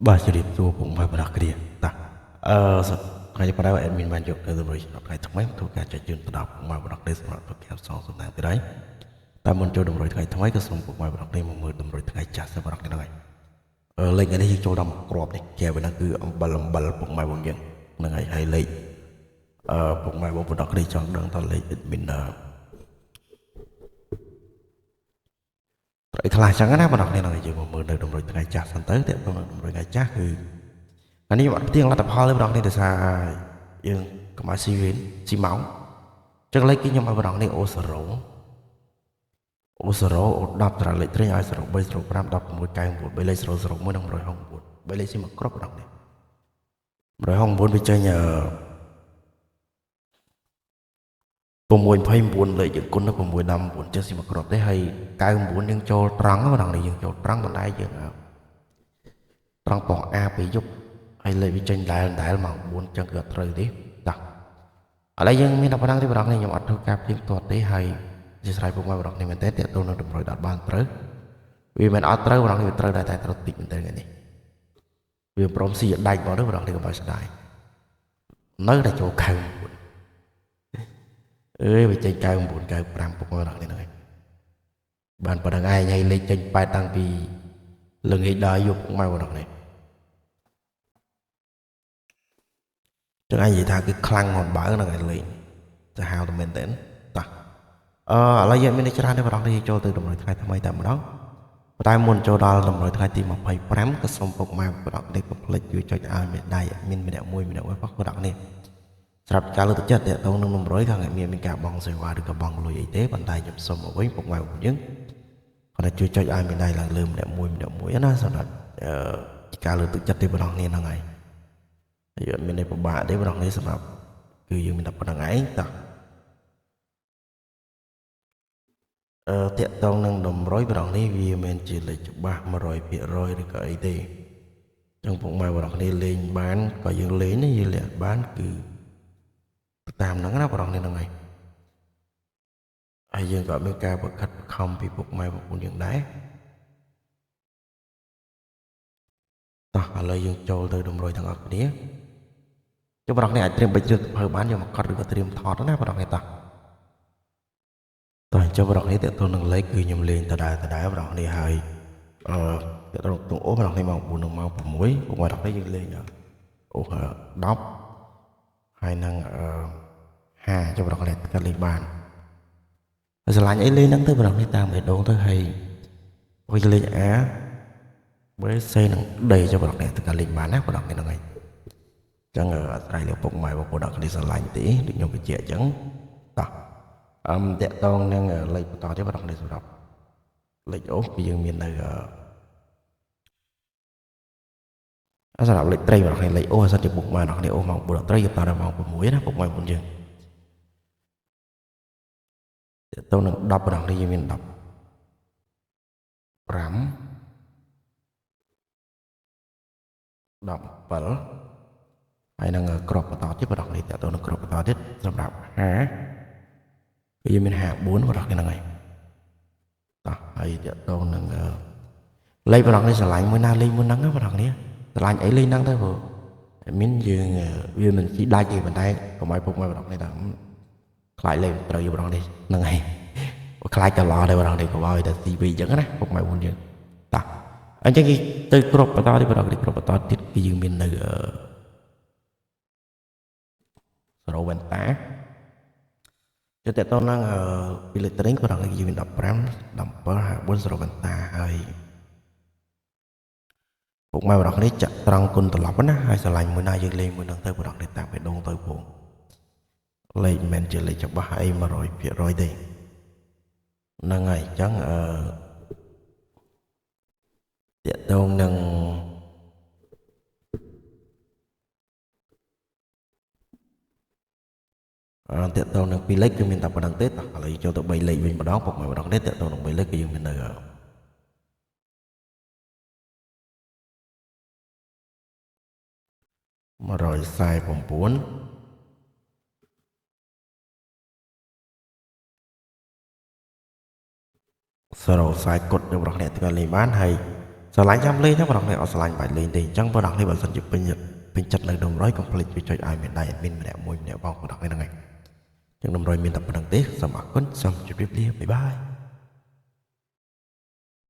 បាទជម្រាបសួរពុកម៉ែបងប្អូនគ្នាតាថ្ងៃនេះបណ្ដៅ admin បានយកទៅតម្រូវថ្ងៃថ្មីធ្វើការចែកជូនទៅដល់ពុកម៉ែបងប្អូនគ្នាសម្រាប់ប្រកាសសងសំណាងទៅដែរតែមុនចូលតម្រូវថ្ងៃថ្មីក៏សូមពុកម៉ែបងប្អូនគ្នាមកមើលតម្រូវថ្ងៃចាស់សម្រាប់គ្នាហ្នឹងហើយលេខនេះយើងចូលដល់មួយគ្រាប់នេះគេវាហ្នឹងគឺអំបិលពុកម៉ែបងយើងហ្នឹងហើយលេខពុកម៉ែបងប្អូនគ្នាចង់ដឹងតលេខ admin ត្រីខ្លះចឹងណាបងប្អូនគ្នាហ្នឹងយើងមកមើលនៅតម្រូវថ្ងៃចាស់សិនទៅតែតម្រូវថ្ងៃចាស់គឺអានេះខ្ញុំអត់ផ្ទៀងលទ្ធផលទេបងប្អូននេះដោយសារយើងកុំឲ្យស៊ីវិញស៊ីម៉ោងចឹងលេខគឺខ្ញុំឲ្យបងប្អូននេះអូ0អូ10ត្រាលេខត្រេងឲ្យ0 3 0 5 16 99 3លេខ001និង169 3លេខស៊ីមកគ្រប់បងប្អូននេះ169វាចេញ629លេខយើងគុណទៅ619ចេះស៊ីមកគ្រប់ទេហើយ99យើងចូលត្រង់បងប្អូននេះយើងចូលត្រង់បណ្ដៃយើងត្រង់ប៉ោះ A ពេលយប់ហើយលេខវាចេញដែលម៉ោង4ចឹងគឺអត់ត្រូវទេតាឥឡូវយើងមានតែប៉ុណ្ណឹងទេបងប្អូនខ្ញុំអត់ធ្វើការព្រៀងទាត់ទេហើយជាស្រ័យពុកម៉ែបងប្អូននេះមែនតើតើតើនឹងតម្រូវដល់បានត្រូវវាមិនអត់ត្រូវបងប្អូនវាត្រូវតែត្រូវតិចមែនតើនេះវាព្រមស៊ីដាច់បងប្អូនបងប្អូនកុំឲ្យស្ដាយនៅតែចូលខៅអើយវាចេញ99 95ពុកម៉ែបងប្អូននេះហ្នឹងបានប៉ុណ្្នឹងឯងហើយលេខចេញ8តាំងពីល្ងាចដល់យប់ពុកម៉ែបងប្អូននេះចឹងឯងនិយាយថាគឺខ្លាំងហត់បើហ្នឹងឯងលេងទៅហៅតែមែនតើតោះឥឡូវយើងមានច្រើនទេបងប្អូនយើងចូលទៅតម្រូវថ្ងៃថ្មីតែម្ដងតែមុនចូលដល់តម្រូវថ្ងៃទី25ក៏សូមពុកម៉ែបងប្អូននេះកុំភ្លេចជួយចុចឲ្យមេដៃមានម្នាក់មួយបងប្អូននេះស្រាប់ការលើកទឹកចិត្តតទៅនឹងតម្រុយខាងមានការបង់សេវាឬក៏បង់លុយអីទេប៉ុន្តែខ្ញុំសូមមកវិញពុកម៉ែបងប្អូនយើងគាត់ជួយចុចឲ្យមេដៃឡើងលើម្នាក់មួយណាសម្រាប់ការលើកទឹកចិត្តទេបងប្អូននេះហ្នឹងហើយយើងមានតែពិបាកទេបងប្អូននេះសម្រាប់គឺយើងមានតែប៉ុណ្្នឹងឯងតោះតាក់ទងនឹងតម្រុយបងប្អូននេះវាមិនជាលេខច្បាស់ 100% ឬក៏អីទេចឹងពុកម៉ែបងប្អូននេះលេងបានក៏យើងលេងនេះយើងលាក់បានគឺតាមហ្នឹងណាបងប្អូននេះហ្នឹងហើយយើងក៏មានការបង្ខិតបង្ខំពីពុកម៉ែបងប្អូនយើងដែរតោះឥឡូវយើងចូលទៅតម្រុយទាំងអស់គ្នាចុះបងប្អូននេះអាចត្រៀមបិចរឿងទៅបានយកមកកត់ឬក៏ត្រៀមថតណាបងប្អូននេះតោះអញ្ចឹងបងប្អូននេះតើតើនឹងលេខគឺខ្ញុំលេងដដែលបងប្អូននេះហើយតើទៅអូបងប្អូននេះមក4នឹងមក6ពុកម៉ែបងប្អូននេះយើងលេងអូ10ហើយនឹង5ចុះបងប្អូននេះក៏លេងបានហើយឆ្លាញ់អីលេងហ្នឹងទៅបងប្អូននេះតាមបេះដូងទៅហើយវិញលេងA B C នឹង D ចុះបងប្អូននេះទៅក៏លេងបានណាបងប្អូននេះហ្នឹងហើយចឹងអាស្រ័យលើពុកម៉ែបងប្អូនគ្នាឆ្លាញ់ទេដូចខ្ញុំបញ្ជាក់អញ្ចឹងតោះតាក់ទងនឹងលេខបន្តទៀតបងប្អូនសម្រាប់លេខអូគឺយើងមាននៅសម្រាប់លេខត្រីបងប្អូនលេខអូសិនជាពុកម៉ែបងប្អូនអូម៉ោង4ត្រីយើងតដល់ម៉ោង6ណាពុកម៉ែបងប្អូនយើងតាក់ទងនឹង10បងប្អូនយើងមាន15ហើយនឹងក្របបន្តទៀតបងប្អូនតាក់ទងនឹងក្របបន្តទៀតសម្រាប់50គឺយើងមាន54បងប្អូនហ្នឹងហើយតោះហើយតាក់ទងនឹងលេខបងប្អូននេះឆ្លាញ់មួយណាលេខមួយហ្នឹងបងប្អូននេះឆ្លាញ់អីលេខហ្នឹងទៅព្រោះមានយើងវាមិនជីដាច់ទេប៉ុន្តែកុំឲ្យពុកម៉ែបងប្អូននេះថាខ្លាចលេខត្រូវបងប្អូននេះហ្នឹងហើយខ្លាចតឡដែរបងប្អូននេះកុំឲ្យតែទី2អញ្ចឹងណាពុកម៉ែបងប្អូនយើងតោះអញ្ចឹងគេទៅក្របបន្តទៀតបងប្អូននេះក្របបន្តទៀតគឺយើងមាននៅ0វ៉ែនតាទៅតើតើនឹងពីលេខត្រេងបងប្អូននេះយើងមាន15 17 54 0វ៉ែនតាហើយពុកម៉ែបងប្អូននេះចាក់ត្រង់គុណត្រឡប់ណាហើយឆ្លាញ់មួយណាយើងលេងមួយនឹងទៅបងប្អូននេះតាមបេះដូងទៅពងលេខមិនជាលេខច្បាស់អី 100% ទេហ្នឹងហើយអញ្ចឹងតាក់ទងនឹងតាក់ទងនឹង2លេខគឺមានតែប៉ុណ្្នឹងទេតោះឥឡូវចូលទៅ3លេខវិញម្ដងពុកម៉ែបងប្អូននេះតាក់ទងនឹង3លេខគឺយើងមាននៅ149 0ខ្សែកុដរបស់អ្នកទាំងលេងបានហើយ ស្រឡាញ់ចាំលេងណាបងប្អូនអត់ស្រឡាញ់បាច់លេងទេអញ្ចឹងបងប្អូនបើសិនជាពេញចិត្តនៅដំរុយកុំភ្លេចជួយចុចឲ្យមានដៃ admin ម្នាក់មួយម្នាក់បងប្អូនហ្នឹងហើយអញ្ចឹងដំរុយមានតែប៉ុណ្្នឹងទេសូមអរគុណសូមជម្រាបលាបាយបាយ